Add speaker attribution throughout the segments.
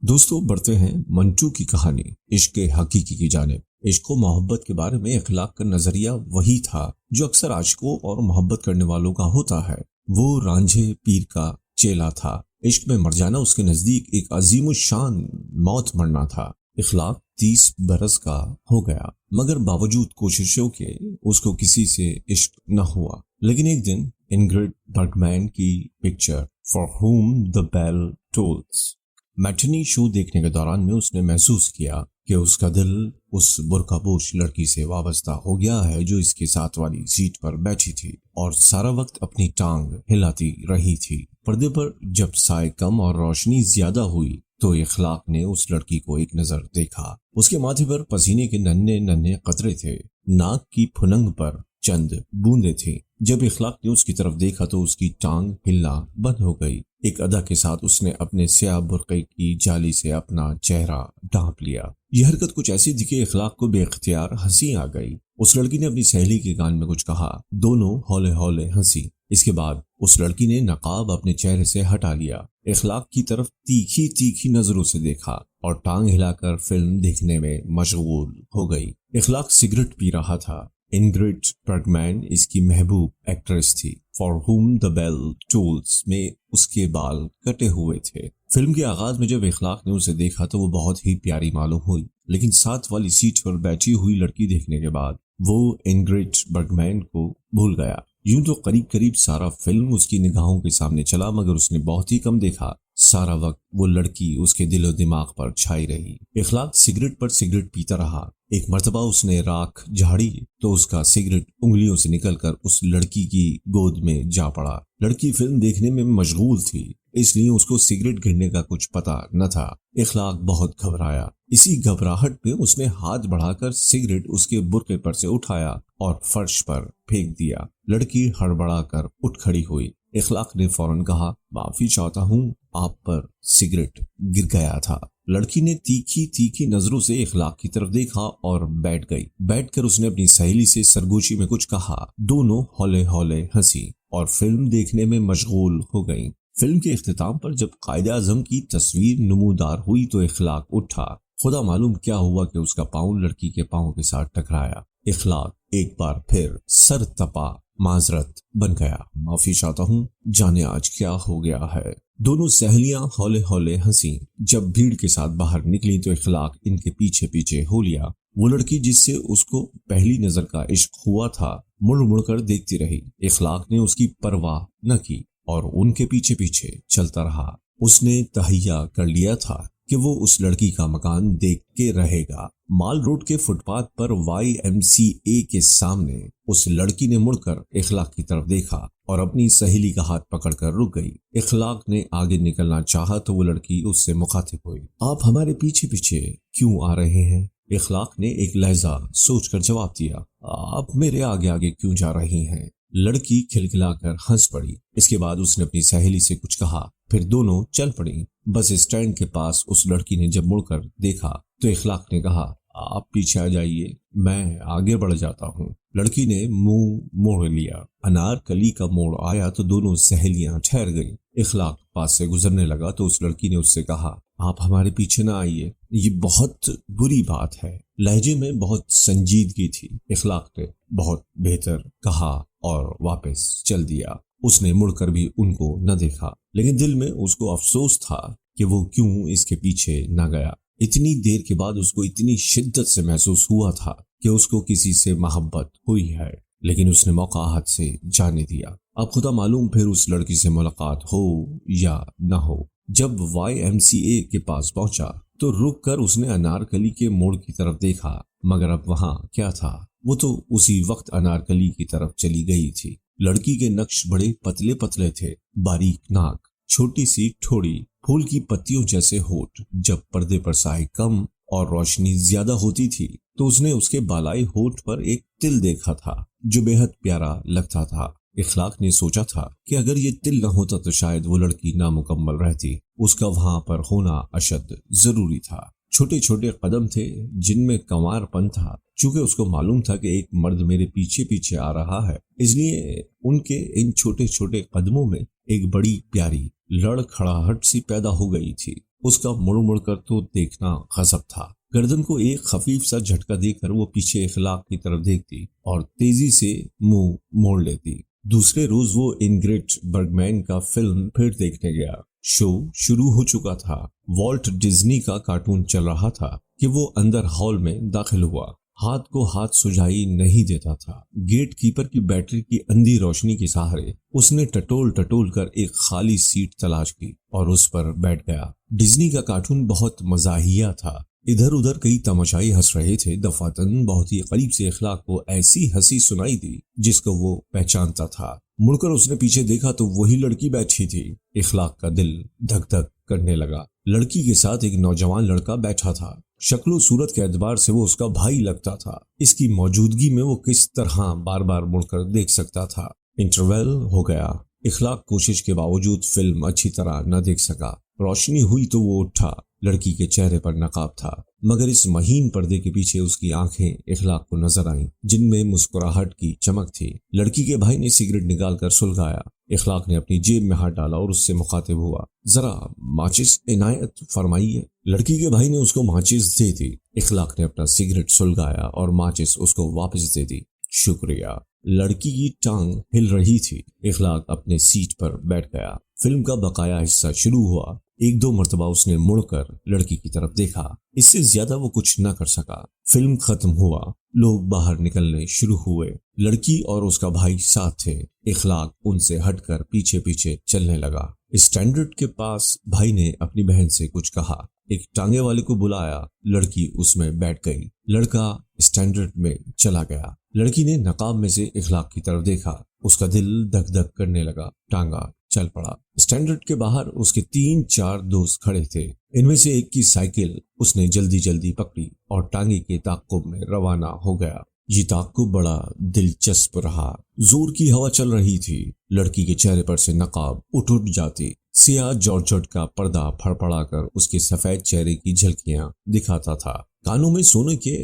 Speaker 1: دوستوں بڑھتے ہیں منٹو کی کہانی عشق حقیقی کی جانب۔ عشق و محبت کے بارے میں اخلاق کا نظریہ وہی تھا جو اکثر عاشقوں اور محبت کرنے والوں کا ہوتا ہے۔ وہ رانجھے پیر کا چیلا تھا۔ عشق میں مر جانا اس کے نزدیک ایک عظیم الشان موت مرنا تھا۔ اخلاق 30 برس کا ہو گیا مگر باوجود کوششوں کے اس کو کسی سے عشق نہ ہوا۔ لیکن ایک دن انگرڈ برگمین کی picture for home the bell tolls matinee show دیکھنے کے دوران میں اس نے محسوس کیا کہ اس کا دل اس برقع پوش لڑکی سے وابستہ ہو گیا ہے جو اس کے ساتھ والی سیٹ پر بیٹھی تھی اور سارا وقت اپنی ٹانگ ہلاتی رہی تھی۔ پردے پر جب سائے کم اور روشنی زیادہ ہوئی تو اخلاق نے اس لڑکی کو ایک نظر دیکھا۔ اس کے ماتھے پر پسینے کے ننھے ننھے قطرے تھے، ناک کی پھننگ پر چند بوندیں تھیں۔ جب اخلاق نے اس کی طرف دیکھا تو اس کی ٹانگ ہلنا بند ہو گئی۔ ایک ادا کے ساتھ اس نے اپنے سیاہ برقعے کی جالی سے اپنا چہرہ ڈھانپ لیا۔ یہ حرکت کچھ ایسی تھی کہ اخلاق کو بے اختیار ہنسی آ گئی۔ اس لڑکی نے اپنی سہیلی کے کان میں کچھ کہا، دونوں ہولے ہولے ہنسی۔ اس کے بعد اس لڑکی نے نقاب اپنے چہرے سے ہٹا لیا، اخلاق کی طرف تیکھی تیکھی نظروں سے دیکھا اور ٹانگ ہلا کر فلم دیکھنے میں مشغول ہو گئی۔ اخلاق سگریٹ پی رہا تھا۔ انگرڈ برگمین اس کی محبوب ایکٹریس تھی۔ فار ہوم دا بیل ٹولز میں اس کے بال کٹے ہوئے تھے۔ فلم کے آغاز میں جب اخلاق نے اسے دیکھا تو وہ بہت ہی پیاری معلوم ہوئی، لیکن ساتھ والی سیٹ پر بیٹھی ہوئی لڑکی دیکھنے کے بعد وہ انگرڈ برگمین کو بھول گیا۔ یوں تو قریب قریب سارا فلم اس کی نگاہوں کے سامنے چلا مگر اس نے بہت ہی کم دیکھا۔ سارا وقت وہ لڑکی اس کے دل و دماغ پر چھائی رہی۔ اخلاق سگریٹ پر سگریٹ پیتا رہا۔ ایک مرتبہ اس نے راکھ جھاڑی تو اس کا سگریٹ انگلیوں سے نکل کر اس لڑکی کی گود میں جا پڑا۔ لڑکی فلم دیکھنے میں مشغول تھی، اس لیے اس کو سگریٹ گرنے کا کچھ پتہ نہ تھا۔ اخلاق بہت گھبرایا۔ اسی گھبراہٹ میں اس نے ہاتھ بڑھا کر سگریٹ اس کے برقعے پر سے اٹھایا اور فرش پر پھینک دیا۔ لڑکی ہڑبڑا کر اٹھ کھڑی ہوئی۔ اخلاق نے فوراً کہا، معافی چاہتا ہوں، آپ پر سگریٹ گر گیا تھا۔ لڑکی نے تیکھی تیکھی نظروں سے اخلاق کی طرف دیکھا اور بیٹھ گئی۔ بیٹھ کر اس نے اپنی سہیلی سے سرگوشی میں کچھ کہا۔ دونوں ہولے ہولے ہنسی اور فلم دیکھنے میں مشغول ہو گئیں۔ فلم کے اختتام پر جب قائد اعظم کی تصویر نمودار ہوئی تو اخلاق اٹھا۔ خدا معلوم کیا ہوا کہ اس کا پاؤں لڑکی کے پاؤں کے ساتھ ٹکرایا۔ اخلاق ایک بار پھر سر تپا معذرت بن گیا، معافی چاہتا ہوں، جانے آج کیا ہو گیا ہے۔ دونوں سہیلیاں ہولے ہولے ہنسی۔ جب بھیڑ کے ساتھ باہر نکلی تو اخلاق ان کے پیچھے پیچھے ہو لیا۔ وہ لڑکی جس سے اس کو پہلی نظر کا عشق ہوا تھا مڑ مڑ کر دیکھتی رہی۔ اخلاق نے اس کی پرواہ نہ کی اور ان کے پیچھے پیچھے چلتا رہا۔ اس نے تہیہ کر لیا تھا کہ وہ اس لڑکی کا مکان دیکھ کے رہے گا۔ مال روڈ کے فٹ پاتھ پر وائی ایم سی اے کے سامنے اس لڑکی نے مڑ کر اخلاق کی طرف دیکھا اور اپنی سہیلی کا ہاتھ پکڑ کر رک گئی۔ اخلاق نے آگے نکلنا چاہا تو وہ لڑکی اس سے مخاطب ہوئی، آپ ہمارے پیچھے پیچھے کیوں آ رہے ہیں؟ اخلاق نے ایک لہجہ سوچ کر جواب دیا، آپ میرے آگے آگے کیوں جا رہی ہیں؟ لڑکی کھلکھلا کر ہنس پڑی۔ اس کے بعد اس نے اپنی سہیلی سے کچھ کہا، پھر دونوں چل پڑیں۔ بس اسٹینڈ کے پاس اس لڑکی نے جب مڑ کر دیکھا تو اخلاق نے کہا، آپ پیچھے آ جائیے، میں آگے بڑھ جاتا ہوں۔ لڑکی نے منہ موڑ لیا۔ انار کلی کا موڑ آیا تو دونوں سہیلیاں ٹھہر گئیں۔ اخلاق پاس سے گزرنے لگا تو اس لڑکی نے اس سے کہا، آپ ہمارے پیچھے نہ آئیے، یہ بہت بری بات ہے۔ لہجے میں بہت سنجیدگی تھی۔ اخلاق نے بہت بہتر کہا اور واپس چل دیا۔ اس نے مڑ کر بھی ان کو نہ دیکھا، لیکن دل میں اس کو افسوس تھا کہ وہ کیوں اس کے پیچھے نہ گیا۔ اتنی دیر کے بعد اس کو اتنی شدت سے محسوس ہوا تھا کہ اس کو کسی سے محبت ہوئی ہے، لیکن اس نے موقع ہاتھ سے جانے دیا۔ اب خدا معلوم پھر اس لڑکی سے ملاقات ہو یا نہ ہو۔ جب وائی ایم سی اے کے پاس پہنچا تو رک کر اس نے انارکلی کے موڑ کی طرف دیکھا، مگر اب وہاں کیا تھا؟ وہ تو اسی وقت انارکلی کی طرف چلی گئی تھی۔ لڑکی کے نقش بڑے پتلے پتلے تھے، باریک ناک، چھوٹی سی ٹھوڑی، پھول کی پتیوں جیسے ہونٹ۔ جب پردے پر سائے کم اور روشنی زیادہ ہوتی تھی تو اس نے اس کے بالائی ہونٹ پر ایک تل دیکھا تھا جو بے حد پیارا لگتا تھا۔ اخلاق نے سوچا تھا کہ اگر یہ تل نہ ہوتا تو شاید وہ لڑکی نامکمل رہتی۔ اس کا وہاں پر ہونا اشد ضروری تھا۔ چھوٹے چھوٹے قدم تھے جن میں کنوار پن تھا۔ چونکہ اس کو معلوم تھا کہ ایک مرد میرے پیچھے پیچھے آ رہا ہے، اس لیے ان کے ان چھوٹے چھوٹے قدموں میں ایک بڑی پیاری لڑکھڑاہٹ سی پیدا ہو گئی تھی۔ اس کا مڑ مڑ کر تو دیکھنا غضب تھا۔ گردن کو ایک خفیف سا جھٹکا دے کر وہ پیچھے اخلاق کی طرف دیکھتی اور تیزی سے منہ موڑ لیتی۔ دوسرے روز وہ انگریڈ برگمین کا فلم پھر دیکھنے گیا۔ شو شروع ہو چکا تھا۔ والٹ ڈزنی کا کارٹون چل رہا تھا کہ وہ اندر ہال میں داخل ہوا۔ ہاتھ کو ہاتھ سجائی نہیں دیتا تھا۔ گیٹ کیپر کی بیٹری کی اندھی روشنی کے سہارے اس نے ٹٹول ٹٹول کر ایک خالی سیٹ تلاش کی اور اس پر بیٹھ گیا۔ ڈزنی کا کارٹون بہت مزاحیہ تھا۔ ادھر ادھر کئی تماشائی ہنس رہے تھے۔ دفعتاً بہت ہی قریب سے اخلاق کو ایسی ہنسی سنائی دی جس کو وہ پہچانتا تھا۔ مڑ کر اس نے پیچھے دیکھا تو وہی لڑکی بیٹھی تھی۔ اخلاق کا دل دھک دھک کرنے لگا۔ لڑکی کے ساتھ ایک نوجوان لڑکا بیٹھا تھا۔ شکل و صورت کے اعتبار سے وہ اس کا بھائی لگتا تھا۔ اس کی موجودگی میں وہ کس طرح بار بار مڑ کر دیکھ سکتا تھا۔ انٹرول ہو گیا۔ اخلاق کوشش کے باوجود فلم اچھی طرح نہ دیکھ سکا۔ روشنی ہوئی تو وہ اٹھا۔ لڑکی کے چہرے پر نقاب تھا، مگر اس مہین پردے کے پیچھے اس کی آنکھیں اخلاق کو نظر آئیں جن میں مسکراہٹ کی چمک تھی۔ لڑکی کے بھائی نے سگریٹ نکال کر سلگایا۔ اخلاق نے اپنی جیب میں ہاتھ ڈالا اور اس سے مخاطب ہوا، ذرا ماچس عنایت فرمائیے۔ لڑکی کے بھائی نے اس کو ماچس دے دی۔ اخلاق نے اپنا سگریٹ سلگایا اور ماچس اس کو واپس دے دی۔ شکریہ۔ لڑکی کی ٹانگ ہل رہی تھی۔ اخلاق اپنے سیٹ پر بیٹھ گیا۔ فلم کا بقایا حصہ شروع ہوا۔ ایک دو مرتبہ اس نے مڑ کر لڑکی کی طرف دیکھا۔ اس سے زیادہ وہ کچھ نہ کر سکا۔ فلم ختم ہوا۔ لوگ باہر نکلنے شروع ہوئے۔ لڑکی اور اس کا بھائی ساتھ تھے۔ اخلاق ان سے ہٹ کر پیچھے پیچھے چلنے لگا۔ اسٹینڈرڈ کے پاس بھائی نے اپنی بہن سے کچھ کہا۔ ایک ٹانگے والے کو بلایا۔ لڑکی اس میں بیٹھ گئی۔ لڑکا اسٹینڈرڈ میں چلا گیا۔ لڑکی نے نقاب میں سے اخلاق کی طرف دیکھا۔ اس کا دل دھک دھک کرنے لگا۔ ٹانگا چل پڑا۔ اسٹینڈرڈ کے باہر اس کے 3-4 دوست کھڑے تھے۔ ان میں سے ایک کی سائیکل اس نے جلدی جلدی پکڑی اور ٹانگے کے تعاقب میں روانہ ہو گیا۔ یہ تعاقب بڑا دلچسپ رہا۔ زور کی ہوا چل رہی تھی۔ لڑکی کے چہرے پر سے نقاب اٹھ جاتی۔ سیاہ جارجٹ کا پردہ پھڑپڑا کر اس کے سفید چہرے کی جھلکیاں دکھاتا تھا۔ کانوں میں سونے کے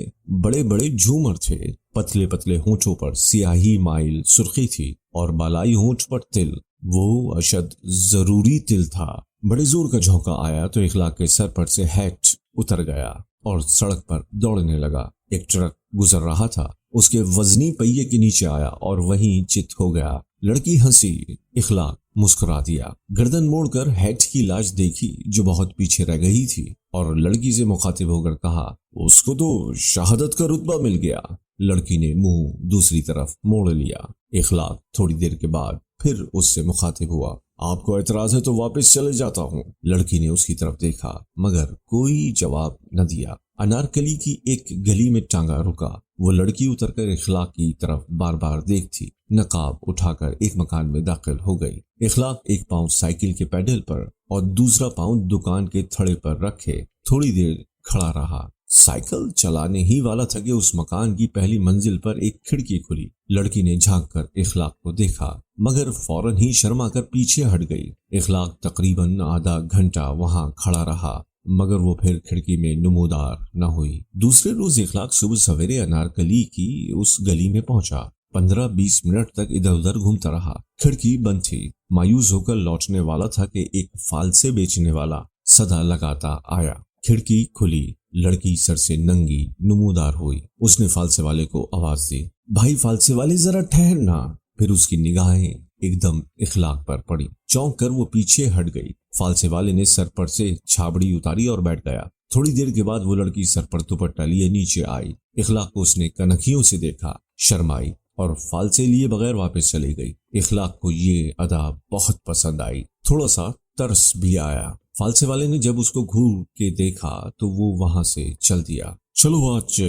Speaker 1: بڑے بڑے جھومر تھے۔ پتلے پتلے ہونٹوں پر سیاہی مائل سرخی تھی اور بالائی ہونٹ پر تل، وہ اشد ضروری تل تھا۔ بڑے زور کا جھونکا آیا تو اخلاق کے سر پر سے ہیٹ اتر گیا اور سڑک پر دوڑنے لگا۔ ایک ٹرک گزر رہا تھا۔ اس کے وزنی پہیے کے نیچے آیا اور وہیں چت ہو گیا۔ لڑکی ہنسی۔ اخلاق مسکرا دیا۔ گردن موڑ کر ہیٹ کی لاش دیکھی جو بہت پیچھے رہ گئی تھی اور لڑکی سے مخاطب ہو کر کہا، اس کو تو شہادت کا رتبہ مل گیا۔ لڑکی نے منہ دوسری طرف موڑ لیا۔ اخلاق تھوڑی دیر کے بعد پھر اس سے مخاطب ہوا، آپ کو اعتراض ہے تو واپس چلے جاتا ہوں۔ لڑکی نے اس کی طرف دیکھا مگر کوئی جواب نہ دیا۔ انارکلی کی ایک گلی میں ٹانگا رکا۔ وہ لڑکی اتر کر اخلاق کی طرف بار بار دیکھتی۔ نقاب اٹھا کر ایک مکان میں داخل ہو گئی۔ اخلاق ایک پاؤں سائیکل کے پیڈل پر اور دوسرا پاؤں دکان کے تھڑے پر رکھے تھوڑی دیر کھڑا رہا۔ سائیکل چلانے ہی والا تھا کہ اس مکان کی پہلی منزل پر ایک کھڑکی کھلی۔ لڑکی نے جھانک کر اخلاق کو دیکھا مگر فوراً ہی شرما کر پیچھے ہٹ گئی۔ اخلاق تقریباً آدھا گھنٹہ وہاں کھڑا رہا مگر وہ پھر کھڑکی میں نمودار نہ ہوئی۔ دوسرے روز اخلاق صبح سویرے انارکلی کی اس گلی میں پہنچا۔ 15-20 منٹ تک ادھر ادھر گھومتا رہا۔ کھڑکی بند تھی۔ مایوس ہو کر لوٹنے والا تھا کہ ایک فالسے بیچنے والا صدا لگاتا آیا۔ کھڑکی کھلی۔ لڑکی سر سے ننگی نمودار ہوئی۔ اس نے فالسے والے کو آواز دی، بھائی فالسے والے ذرا ٹھہرنا۔ پھر اس کی نگاہیں ایک دم اخلاق پر پڑی۔ چونک کر وہ پیچھے ہٹ گئی۔ فالسے والے نے سر پر سے چھابڑی اتاری اور بیٹھ گیا۔ تھوڑی دیر کے بعد وہ لڑکی سر پر دوپٹہ لیے نیچے آئی۔ اخلاق کو اس نے کنکھیوں سے دیکھا، شرمائی اور فالسے لیے بغیر واپس چلی گئی۔ اخلاق کو یہ ادا بہت پسند آئی، تھوڑا سا ترس بھی آیا۔ فالسے والے نے جب اس کو گھور کے دیکھا تو وہ وہاں سے چل دیا۔ چلو آج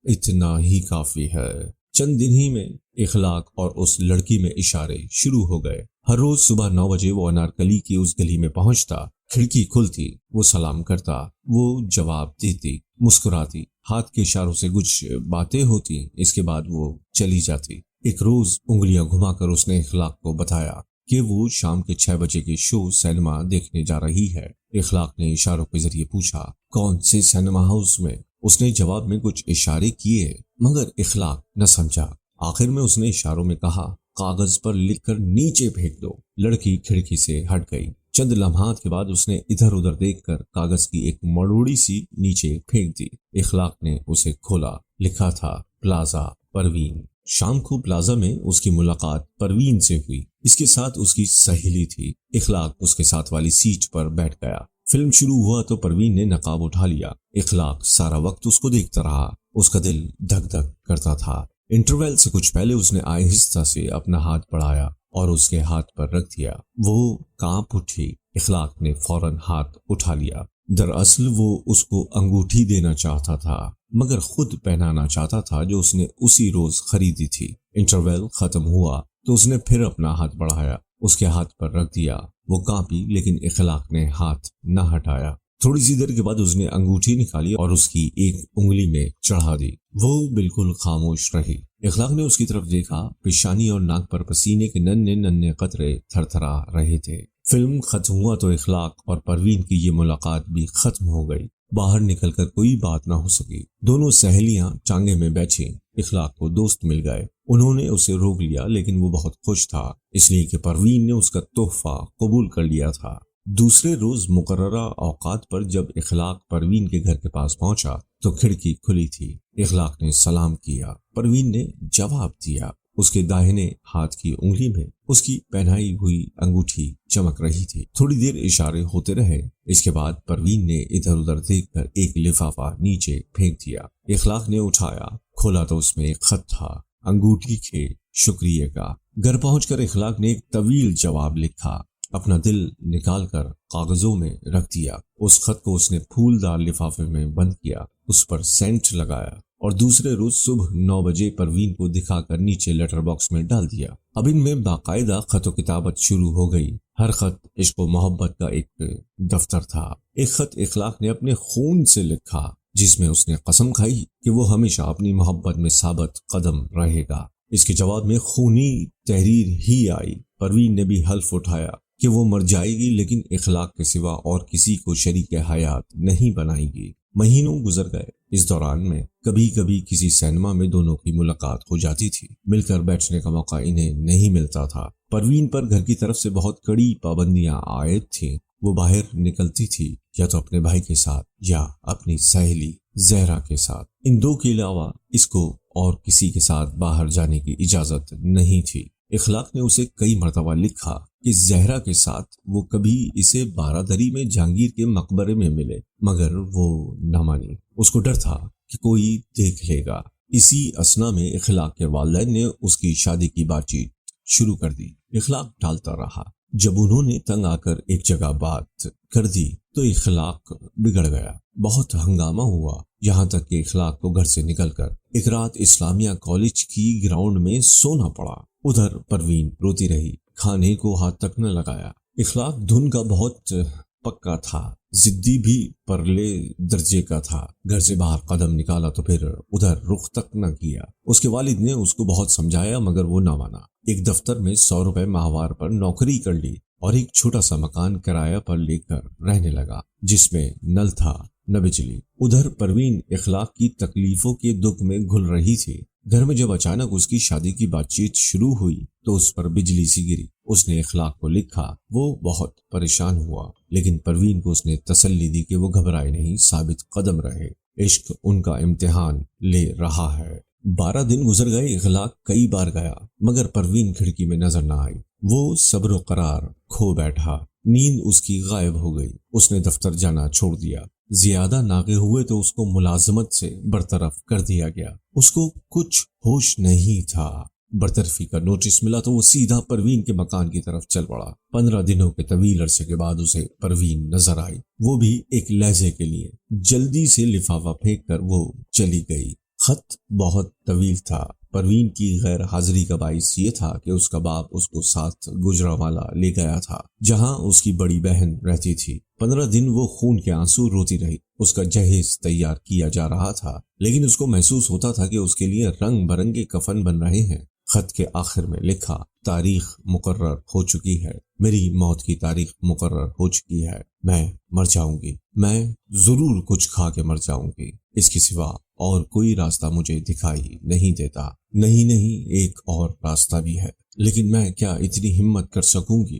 Speaker 1: اتنا ہی کافی ہے۔ چند دن ہی میں اخلاق اور اس لڑکی میں اشارے شروع ہو گئے۔ ہر روز صبح 9 بجے وہ انارکلی کی اس گلی میں پہنچتا۔ کھڑکی کھلتی، وہ سلام کرتا، وہ جواب دیتی، مسکراتی، ہاتھ کے اشاروں سے کچھ باتیں ہوتی، اس کے بعد وہ چلی جاتی۔ ایک روز انگلیاں گھما کر اس نے اخلاق کو بتایا کہ وہ شام کے 6 بجے کے شو سینما دیکھنے جا رہی ہے۔ اخلاق نے اشاروں کے ذریعے پوچھا، کون سے سینما ہاؤس میں؟ اس نے جواب میں کچھ اشارے کیے مگر اخلاق نہ سمجھا۔ آخر میں اس نے اشاروں میں کہا، کاغذ پر لکھ کر نیچے پھینک دو۔ لڑکی کھڑکی سے ہٹ گئی۔ چند لمحات کے بعد اس نے ادھر ادھر دیکھ کر کاغذ کی ایک مروڑی سی نیچے پھینک دی۔ اخلاق نے اسے کھولا، لکھا تھا پلازا پروین۔ شام کو پلازا میں اس کی ملاقات پروین سے ہوئی، اس کے ساتھ اس کی سہیلی تھی۔ اخلاق اس کے ساتھ والی سیٹ پر بیٹھ گیا۔ فلم شروع ہوا تو پروین نے نقاب اٹھا لیا۔ اخلاق سارا وقت اس کو دیکھتا رہا، اس کا دل دھک دھک کرتا تھا۔ انٹرویل سے کچھ پہلے اس نے آہستہ سے اپنا ہاتھ بڑھایا اور اس کے ہاتھ پر رکھ دیا۔ وہ کانپ اٹھی۔ اخلاق نے فوراً ہاتھ اٹھا لیا۔ دراصل وہ اس کو انگوٹھی دینا چاہتا تھا، مگر خود پہنانا چاہتا تھا جو اس نے اسی روز خریدی تھی۔ انٹرویل ختم ہوا تو اس نے پھر اپنا ہاتھ بڑھایا، اس کے ہاتھ پر رکھ دیا۔ وہ کانپی لیکن اخلاق نے ہاتھ نہ ہٹایا۔ تھوڑی سی دیر کے بعد اس نے انگوٹھی نکالی اور اس کی ایک انگلی میں چڑھا دی۔ وہ بالکل خاموش رہی۔ اخلاق نے اس کی طرف دیکھا۔ پیشانی اور ناک پر پسینے کے ننھے ننھے قطرے تھر تھرا رہے تھے۔ فلم ختم ہوا تو اخلاق اور پروین کی یہ ملاقات بھی ختم ہو گئی۔ باہر نکل کر کوئی بات نہ ہو سکی۔ دونوں سہیلیاں ٹانگے میں بیٹھیں۔ اخلاق کو دوست مل گئے۔ انہوں نے اسے روک لیا لیکن وہ بہت خوش تھا، اس لیے کہ پروین نے اس کا تحفہ قبول کر لیا تھا۔ دوسرے روز مقررہ اوقات پر جب اخلاق پروین کے گھر کے پاس پہنچا تو کھڑکی کھلی تھی۔ اخلاق نے سلام کیا۔ پروین نے جواب دیا۔ اس کے داہنے ہاتھ کی انگلی میں اس کی پہنائی ہوئی انگوٹھی چمک رہی تھی۔ تھوڑی دیر اشارے ہوتے رہے۔ اس کے بعد پروین نے ادھر ادھر دیکھ کر ایک لفافہ نیچے پھینک دیا۔ اخلاق نے اٹھایا، کھولا تو اس میں ایک خط تھا، انگوٹھی کے شکریہ کا۔ گھر پہنچ کر اخلاق نے ایک طویل جواب لکھا، اپنا دل نکال کر کاغذوں میں رکھ دیا۔ اس خط کو اس نے پھولدار لفافے میں بند کیا، اس پر سینٹ لگایا اور دوسرے روز صبح 9 بجے پروین کو دکھا کر نیچے لیٹر باکس میں ڈال دیا۔ اب ان میں باقاعدہ خط و کتابت شروع ہو گئی۔ ہر خط عشق و محبت کا ایک دفتر تھا۔ ایک خط اخلاق نے اپنے خون سے لکھا جس میں اس نے قسم کھائی کہ وہ ہمیشہ اپنی محبت میں ثابت قدم رہے گا۔ اس کے جواب میں خونی تحریر ہی آئی۔ پروین نے بھی حلف اٹھایا کہ وہ مر جائے گی لیکن اخلاق کے سوا اور کسی کو شریک حیات نہیں بنائے گی۔ مہینوں گزر گئے۔ اس دوران میں کبھی کبھی کسی سینما میں دونوں کی ملاقات ہو جاتی تھی۔ مل کر بیٹھنے کا موقع انہیں نہیں ملتا تھا۔ پروین پر گھر کی طرف سے بہت کڑی پابندیاں عائد تھیں۔ وہ باہر نکلتی تھی یا تو اپنے بھائی کے ساتھ یا اپنی سہیلی زہرا کے ساتھ۔ ان دو کے علاوہ اس کو اور کسی کے ساتھ باہر جانے کی اجازت نہیں تھی۔ اخلاق نے اسے کئی مرتبہ لکھا کہ زہرا کے ساتھ وہ کبھی اسے بارادری میں جہانگیر کے مقبرے میں ملے، مگر وہ نہ مانی۔ اس کو ڈر تھا کہ کوئی دیکھ لے گا۔ اسی اثنا میں اخلاق کے والدین نے اس کی شادی کی بات چیت شروع کر دی۔ اخلاق ٹالتا رہا۔ جب انہوں نے تنگ آ کر ایک جگہ بات کر دی تو اخلاق بگڑ گیا۔ بہت ہنگامہ ہوا، یہاں تک کہ اخلاق کو گھر سے نکل کر ایک رات اسلامیہ کالج کی گراؤنڈ میں سونا پڑا۔ ادھر پروین روتی رہی، کھانے کو ہاتھ تک نہ لگایا۔ اخلاق دھن کا بہت پکا تھا، ضدی بھی پرلے درجے کا تھا۔ گھر سے باہر قدم نکالا تو پھر ادھر رخ تک نہ کیا۔ اس کے والد نے اس کو بہت سمجھایا مگر وہ نہ مانا۔ ایک دفتر میں 100 روپے ماہوار پر نوکری کر لی اور ایک چھوٹا سا مکان کرایہ پر لے کر رہنے لگا جس میں نل تھا نہ بجلی۔ ادھر پروین اخلاق کی تکلیفوں کے دکھ میں گھل رہی تھی۔ گھر میں جب اچانک اس کی شادی کی بات چیت شروع ہوئی تو اس پر بجلی سی گری۔ اس نے اخلاق کو لکھا۔ وہ بہت پریشان ہوا لیکن پروین کو اس نے تسلی دی کہ وہ گھبرائے نہیں، ثابت قدم رہے۔ عشق ان کا امتحان لے رہا ہے۔ 12 دن گزر گئے۔ اخلاق کئی بار گیا مگر پروین کھڑکی میں نظر نہ آئی۔ وہ صبر و قرار کھو بیٹھا۔ نیند اس کی غائب ہو گئی۔ اس نے دفتر جانا چھوڑ دیا۔ زیادہ ناغے ہوئے تو اس کو ملازمت سے برطرف کر دیا گیا۔ اس کو کچھ ہوش نہیں تھا۔ برطرفی کا نوٹس ملا تو وہ سیدھا پروین کے مکان کی طرف چل پڑا۔ 15 دنوں کے طویل عرصے کے بعد اسے پروین نظر آئی، وہ بھی ایک لہجے کے لیے۔ جلدی سے لفافہ پھینک کر وہ چلی گئی۔ خط بہت طویل تھا۔ پروین کی غیر حاضری کا باعث یہ تھا کہ اس کا باپ اس کو ساتھ گجرانوالہ لے گیا تھا جہاں اس کی بڑی بہن رہتی تھی۔ 15 دن وہ خون کے آنسو روتی رہی۔ اس کا جہیز تیار کیا جا رہا تھا لیکن اس کو محسوس ہوتا تھا کہ اس کے لیے رنگ برنگے کفن بن رہے ہیں۔ خط کے آخر میں لکھا، تاریخ مقرر ہو چکی ہے، میری موت کی تاریخ مقرر ہو چکی ہے، میں مر جاؤں گی، میں ضرور کچھ کھا کے مر جاؤں گی، اس کے سوا اور کوئی راستہ مجھے دکھائی نہیں دیتا۔ نہیں ایک اور راستہ بھی ہے لیکن میں کیا اتنی ہمت کر سکوں گی؟